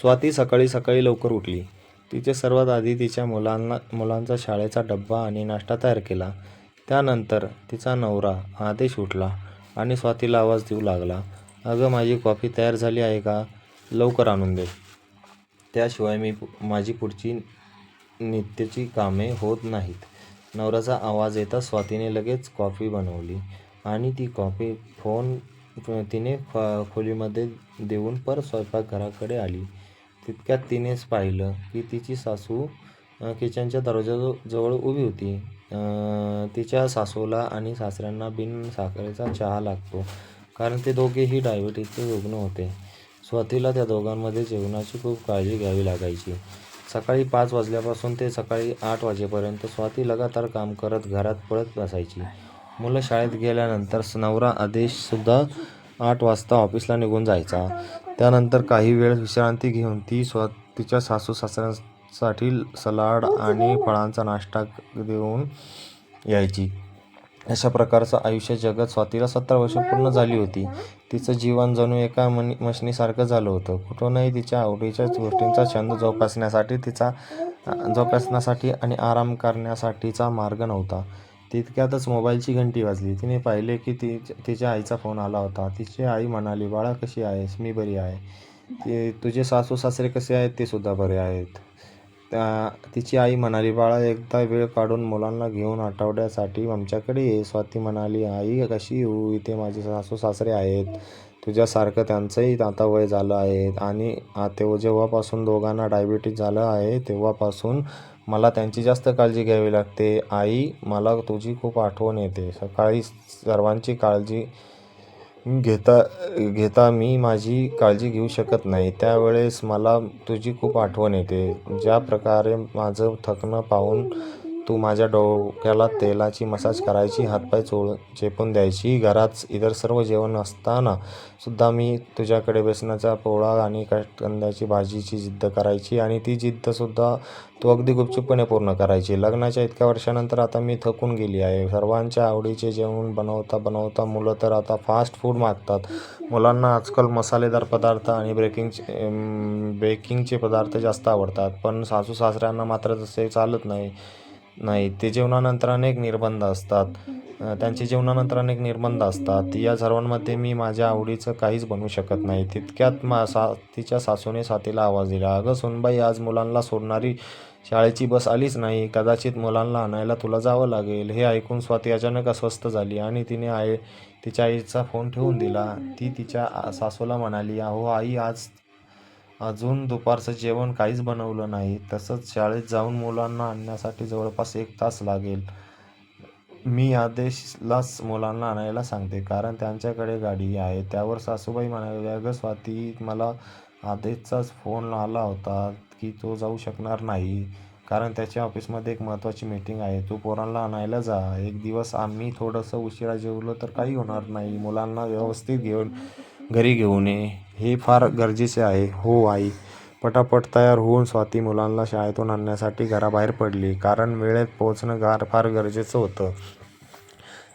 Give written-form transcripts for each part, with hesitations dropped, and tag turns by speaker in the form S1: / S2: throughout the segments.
S1: स्वाती सकाळी सकाळी लवकर उठली. तिचे सर्वात आधी तिच्या मुलांचा शाळेचा डब्बा आणि नाश्ता तयार केला. त्यानंतर तिचा नवरा आदेश उठला आणि स्वातीला आवाज देऊ लागला, "अगं, माझी कॉफी तयार झाली आहे का? लवकर आणून दे. त्याशिवाय माझी पुढची नित्याची कामे होत नाहीत." नवऱ्याचा आवाज येताच स्वातीने लगेच कॉफी बनवली आणि ती कॉफी तिने खोलीमध्ये देऊन परत स्वयंपाकघराकडे आली. तितक्यात तिनेच पाहिलं की तिची सासू किचनच्या दरवाजाजवळ उभी होती. तिच्या सासूला आणि सासऱ्यांना बिन साखरेचा चहा लागतो, कारण ते दोघेही डायबिटीसचे रुग्ण होते. स्वातीला त्या दोघांमध्ये जेवणाची खूप काळजी घ्यावी लागायची. सकाळी 5 वाजल्यापासून ते सकाळी 8 वाजेपर्यंत स्वाती लगातार काम करत घरात पळत बसायची. मुलं शाळेत गेल्यानंतर नवरा आदेशसुद्धा 8 वाजता ऑफिसला निघून जायचा. त्यानंतर काही वेळ विश्रांती घेऊन ती तिच्या सासू-सासऱ्यांसाठी सलाड आणि फळांचा नाश्ता देऊन यायची. अशा प्रकारचं आयुष्य जगत स्वातीला 17 वर्षे पूर्ण झाली होती. तिचं जीवन जणू एका मशिनीसारखं झालं होतं. कुठूनही तिच्या आवडीच्या गोष्टींचा छंद जोपासण्यासाठी आणि आराम करण्यासाठीचा मार्ग नव्हता. तितक्यातच मोबाईलची घंटी वाजली. तिने पाहिले की तिच्या आईचा फोन आला होता. तिची आई म्हणाली, "बाळा, कशी आहेस?" "मी बरी आहे." "तुझे सासू-सासरे कसे आहेत?" "ते सुद्धा बरे आहेत." तिची आई म्हणाली, "बाळा, एकदा वेळ काढून मुलांना घेऊन आठवड्यासाठी आमच्याकडे ये." स्वाती म्हणाली, "आई, कशी येऊ? इथे माझे सासू-सासरे आहेत. तुझ्यासारखं त्यांचंही आता वय झालं आहे आणि जेव्हापासून दोघांना डायबिटीस झालं आहे तेव्हापासून मला त्यांची जास्त काळजी घ्यावी लागते. आई, मला तुझी खूप आठवण येते. सकाळी सर्वांची काळजी घेता मी माझी काळजी घेऊ शकत नाही. त्यावेळेस मला तुझी खूप आठवण येते. ज्या प्रकारे माझं थकणं पाहून तू माझ्या डोक्याला तेलाची मसाज करायची, हातपाय चेपून द्यायची. घरात इतर सर्व जेवण असताना सुद्धा मी तुझ्याकडे बेसनाचा पोळा आणि कांद्याची भाजीची जिद्द करायची आणि ती जिद्दसुद्धा तू अगदी गुपचूपपणे पूर्ण करायची. लग्नाच्या इतक्या वर्षानंतर आता मी थकून गेली आहे. सर्वांच्या आवडीचे जेवण बनवता बनवता मुलं तर आता फास्ट फूड मागतात. मुलांना आजकाल मसालेदार पदार्थ आणि बेकिंगचे पदार्थ जास्त आवडतात. पण सासू-सासऱ्यांना मात्र तसे चालत नाही. त्यांचे जेवणानंतर अनेक निर्बंध असतात. या सर्वांमध्ये मी माझ्या आवडीचं काहीच बनवू शकत नाही. तितक्यात तिच्या सासूने स्वातीला आवाज दिला, "अगं सुनबाई, आज मुलांना सोडणारी शाळेची बस आलीच नाही. कदाचित मुलांना आणायला तुला जावं लागेल." हे ऐकून स्वाती अचानक अस्वस्थ झाली आणि तिने तिच्या आईचा फोन ठेवून दिला. ती तिच्या सासूला म्हणाली, "अहो आई, अजून दुपारचं जेवण काहीच बनवलं नाही. तसंच शाळेत जाऊन मुलांना आणण्यासाठी जवळपास 1 तास लागेल. मी आदेशलाच मुलांना आणायला सांगते, कारण त्यांच्याकडे गाडी आहे." त्यावर सासूबाई म्हणाल्या, "अगं स्वाती, मला आदेशचाच फोन आला होता की तो जाऊ शकणार नाही, कारण त्याच्या ऑफिसमध्ये एक महत्त्वाची मीटिंग आहे. तू पोरांना आणायला जा. एक दिवस आम्ही थोडंसं उशिरा जेवलो तर काही होणार नाही. मुलांना व्यवस्थित घरी घेऊन ये. हे फार गरजेचे आहे." "हो आई." पटापट तयार होऊन स्वाती मुलांना शाळेतून आणण्यासाठी घराबाहेर पडली, कारण वेळेत पोहोचणं फार गरजेचं होतं.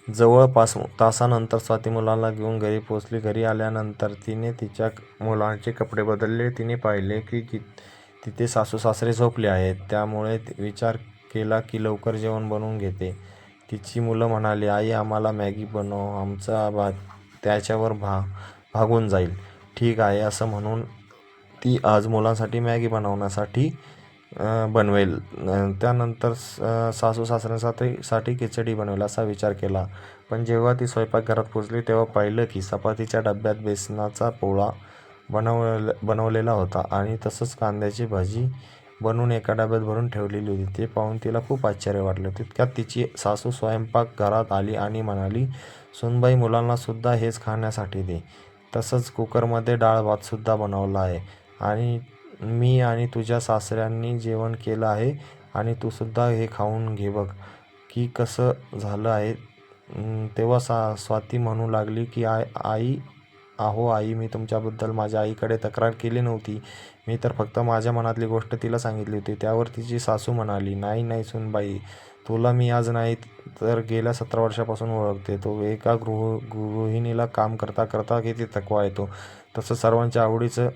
S1: जवळपास तासानंतर स्वाती मुलांना घेऊन घरी पोहोचली. घरी आल्यानंतर तिने तिच्या मुलांचे कपडे बदलले. तिने पाहिले की तिथे सासू-सासरे झोपले आहेत. त्यामुळे विचार केला की लवकर जेवण बनवून घेते. तिची मुलं म्हणाली, "आई, आम्हाला मॅगी बनव. आमचा त्याच्यावर भागून जाईल." "ठीक आहे," असं म्हणून ती आज मुलांसाठी मॅगी बनवेल. त्यानंतर सासू-सासऱ्यांसाठी खिचडी बनवेल असा विचार केला. पण जेव्हा ती स्वयंपाकघरात पोहोचली तेव्हा पाहिलं की चपातीच्या डब्यात बेसनाचा पोळा बनवलेला होता आणि तसंच कांद्याची भाजी बनवून एका डब्यात भरून ठेवलेली होती. ते पाहून तिला खूप आश्चर्य वाटलं. तितक्यात तिची सासू स्वयंपाकघरात आली आणि म्हणाली, "सुनबाई, मुलांना सुद्धा हेच खाण्यासाठी दे. तसंच कुकरमध्ये डाळ-भातसुद्धा बनवला आहे आणि मी आणि तुझ्या सासऱ्यांनी जेवण केलं आहे आणि तू सुद्धा हे खाऊन घे बघ की कसं झालं आहे." तेव्हा स्वाती म्हणू लागली की "आई, अहो आई, मी तुमच्याबद्दल माझ्या आईकडे तक्रार केली नव्हती. मी तर फक्त माझ्या मनातली गोष्ट तिला सांगितली होती." त्यावर तिची सासू म्हणाली, "नाही नाही सुनबाई, तुला मी आज नाही तर गेल्या 17 वर्षापासून ओळखते. तो एका गृहिणीला काम करता करता किती थकवा येतो. तसं सर्वांच्या आवडीचं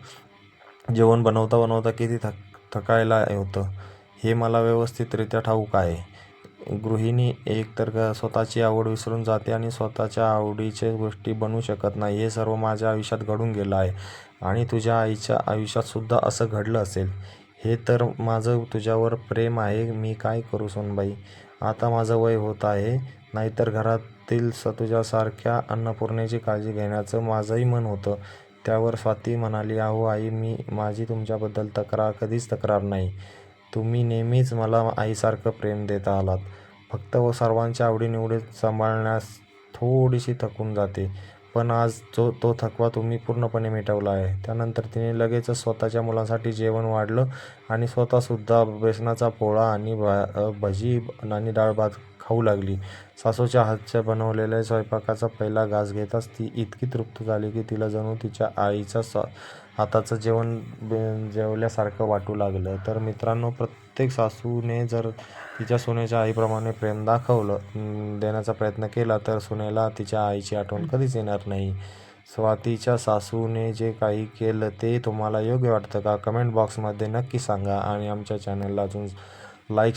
S1: जेवण बनवता बनवता किती थकायला होतं हे मला व्यवस्थितरित्या ठाऊक आहे. गृहिणी एकतर स्वतःची आवड विसरून जाते आणि स्वतःच्या आवडीच्या गोष्टी बनवू शकत नाही. हे सर्व माझ्या आयुष्यात घडून गेलं आहे आणि तुझ्या आईच्या आयुष्यातसुद्धा असं घडलं असेल. हे तर माझं तुझ्यावर प्रेम आहे. मी काय करू सोनबाई? आता माझं वय होत आहे. नाहीतर घरातील तुझ्यासारख्या अन्नपूर्णेची काळजी घेण्याचं माझंही मन होतं. त्यावर स्वाती म्हणाली, अहो आई, माझी तुमच्याबद्दल कधीच तक्रार नाही. तुम्ही नेहमीच मला आईसारखं प्रेम देत आलात. फक्त सर्वांच्या आवडीनिवडी सांभाळण्यास थोडीशी थकून जाते. पण आज तो थकवा तुम्ही पूर्णपणे मिटवला आहे. त्यानंतर तिने लगेचच स्वतःच्या मुलांसाठी जेवण वाढलं आणि स्वतःसुद्धा बेसनाचा पोळा आणि भजी आणि डाळ भात खाऊ लागली. सासूच्या हातच्या बनवलेल्या स्वयंपाकाचा पहिला घास घेताच ती इतकी तृप्त झाली की तिला जणू तिच्या आईच्या हाताचं जेवण जेवल्यासारखं वाटू लागलं. तर मित्रांनो, प्रत्येक सासूने जर तिच्या सुनेच्या आईप्रमाणे प्रेम देण्याचा प्रयत्न केला तर सुनेला तिच्या आईची आठवण कधीच येणार नाही. स्वातीच्या सासूने जे काही केलं ते तुम्हाला योग्य वाटतं का? कमेंट बॉक्समध्ये नक्की सांगा आणि आमच्या चॅनलला अजून लाईक